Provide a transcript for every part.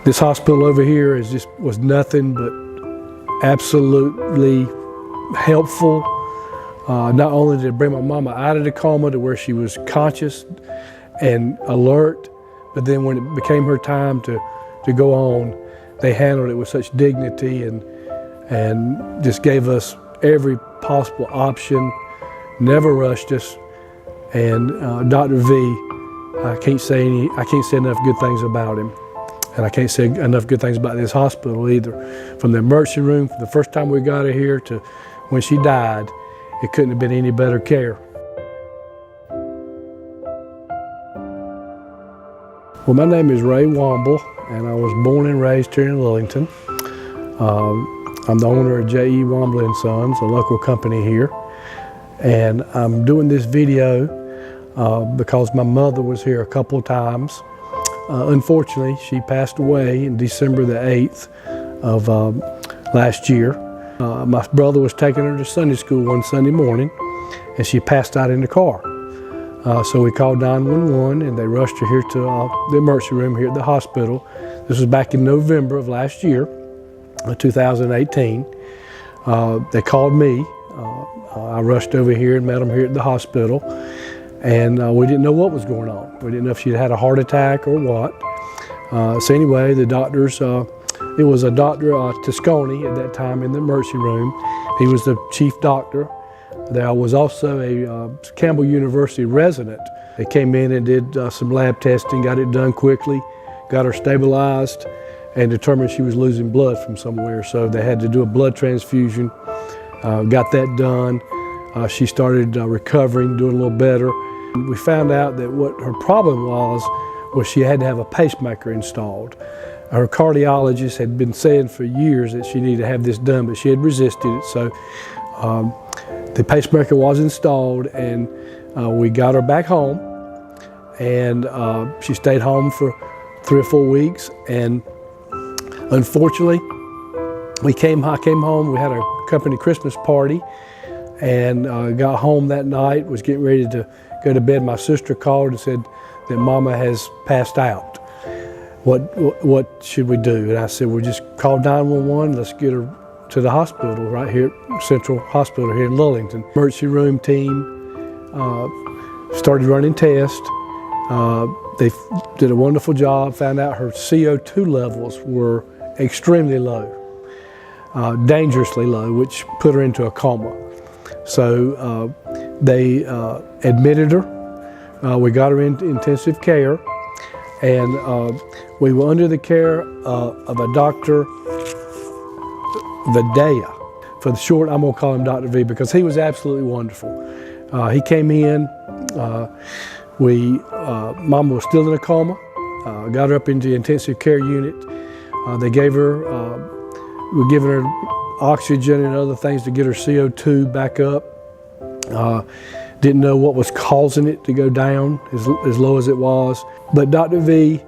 This hospital over here was nothing but absolutely helpful. Not only did it bring my mama out of the coma to where she was conscious and alert, but then when it became her time to go on, they handled it with such dignity and just gave us every possible option, never rushed us. And Dr. V, I can't say enough good things about him. And I can't say enough good things about this hospital either. From the emergency room, from the first time we got her here to when she died, it couldn't have been any better care. Well, my name is Ray Womble, and I was born and raised here in Lillington. I'm the owner of J.E. Womble & Sons, a local company here. And I'm doing this video because my mother was here a couple of times. Unfortunately, she passed away in December the 8th of last year. My brother was taking her to Sunday school one Sunday morning, and she passed out in the car. So we called 911, and they rushed her here to the emergency room here at the hospital. This was back in November of last year, 2018. They called me. I rushed over here and met them here at the hospital. And we didn't know what was going on. We didn't know if she'd had a heart attack or what. So anyway, the doctors, it was a Dr. Tosconi at that time in the emergency room. He was the chief doctor. There was also a Campbell University resident. They came in and did some lab testing, got it done quickly, got her stabilized, and determined she was losing blood from somewhere. So they had to do a blood transfusion, got that done. She started recovering, doing a little better. We found out that what her problem was she had to have a pacemaker installed. Her cardiologist had been saying for years that she needed to have this done, but she had resisted it. So the pacemaker was installed, and we got her back home, and she stayed home for 3 or 4 weeks. And unfortunately, I came home, we had a company Christmas party, and got home that night, was getting ready to go to bed. My sister called and said that Mama has passed out. What should we do? And I said, well, just call 911, let's get her to the hospital right here, Central Hospital here in Lillington. Emergency room team started running tests. They did a wonderful job, found out her CO2 levels were extremely low, dangerously low, which put her into a coma. So they admitted her. We got her into intensive care, and we were under the care of a Dr. Videa. For the short, I'm gonna call him Dr. V because he was absolutely wonderful. He came in, Mama was still in a coma, got her up into the intensive care unit. They gave her, we were giving her oxygen and other things to get her CO2 back up. Didn't know what was causing it to go down as low as it was. But Dr. V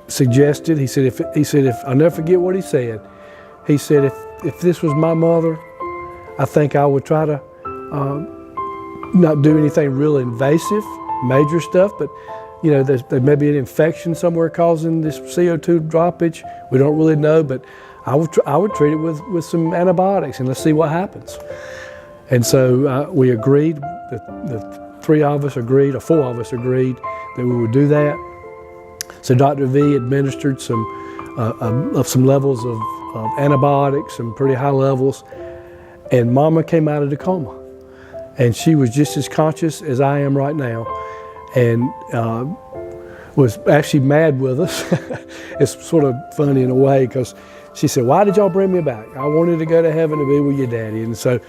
suggested, he said, if I'll never forget what he said. He said, if this was my mother, I think I would try to not do anything real invasive, major stuff, but you know, there may be an infection somewhere causing this CO2 droppage. We don't really know, but I would treat it with some antibiotics and let's see what happens. And so we agreed, the 3 of us agreed, or 4 of us agreed that we would do that. So Dr. V administered some levels of antibiotics, some pretty high levels, and Mama came out of the coma. And she was just as conscious as I am right now, and was actually mad with us. It's sort of funny in a way, because she said, why did y'all bring me back? I wanted to go to heaven to be with your daddy. And so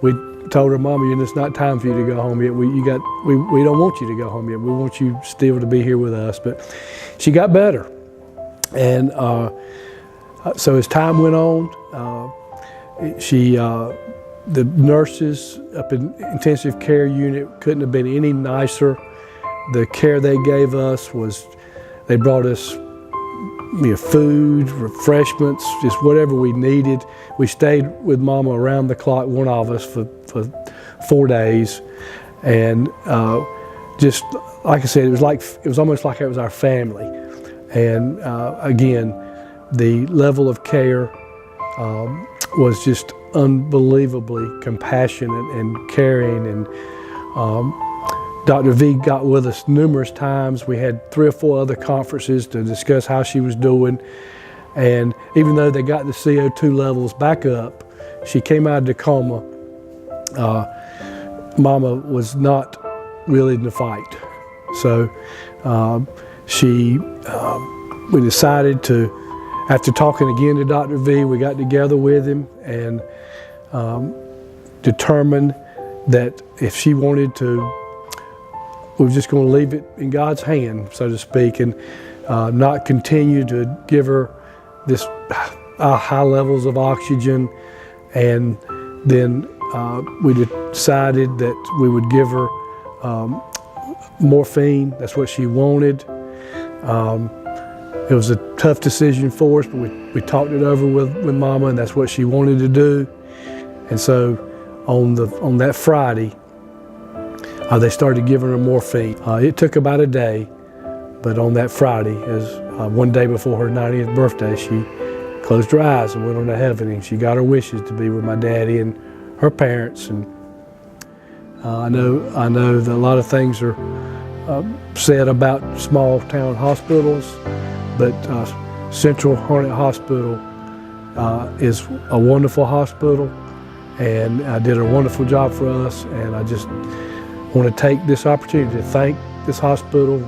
we told her, Mama, it's not time for you to go home yet. We don't want you to go home yet. We want you still to be here with us. But she got better. And so as time went on, the nurses up in intensive care unit couldn't have been any nicer. The care they gave us was, they brought us food, refreshments, just whatever we needed. We stayed with Mama around the clock, one of us, for 4 days. And just like I said, it was almost like it was our family. And again, the level of care was just unbelievably compassionate and caring. And Dr. V got with us numerous times. We had 3 or 4 other conferences to discuss how she was doing. And even though they got the CO2 levels back up, she came out of the coma. Mama was not really in the fight. So we decided to, after talking again to Dr. V, we got together with him and determined that if she wanted to, we were just going to leave it in God's hand, so to speak, and not continue to give her this high levels of oxygen. And then we decided that we would give her morphine. That's what she wanted. It was a tough decision for us, but we talked it over with Mama, and that's what she wanted to do. And so on that Friday, they started giving her morphine. It took about a day, but on that Friday, as one day before her 90th birthday, she closed her eyes and went on to heaven, and she got her wishes to be with my daddy and her parents. And I know that a lot of things are said about small town hospitals, but Central Harnett Hospital is a wonderful hospital, and did a wonderful job for us. And I just want to take this opportunity to thank this hospital.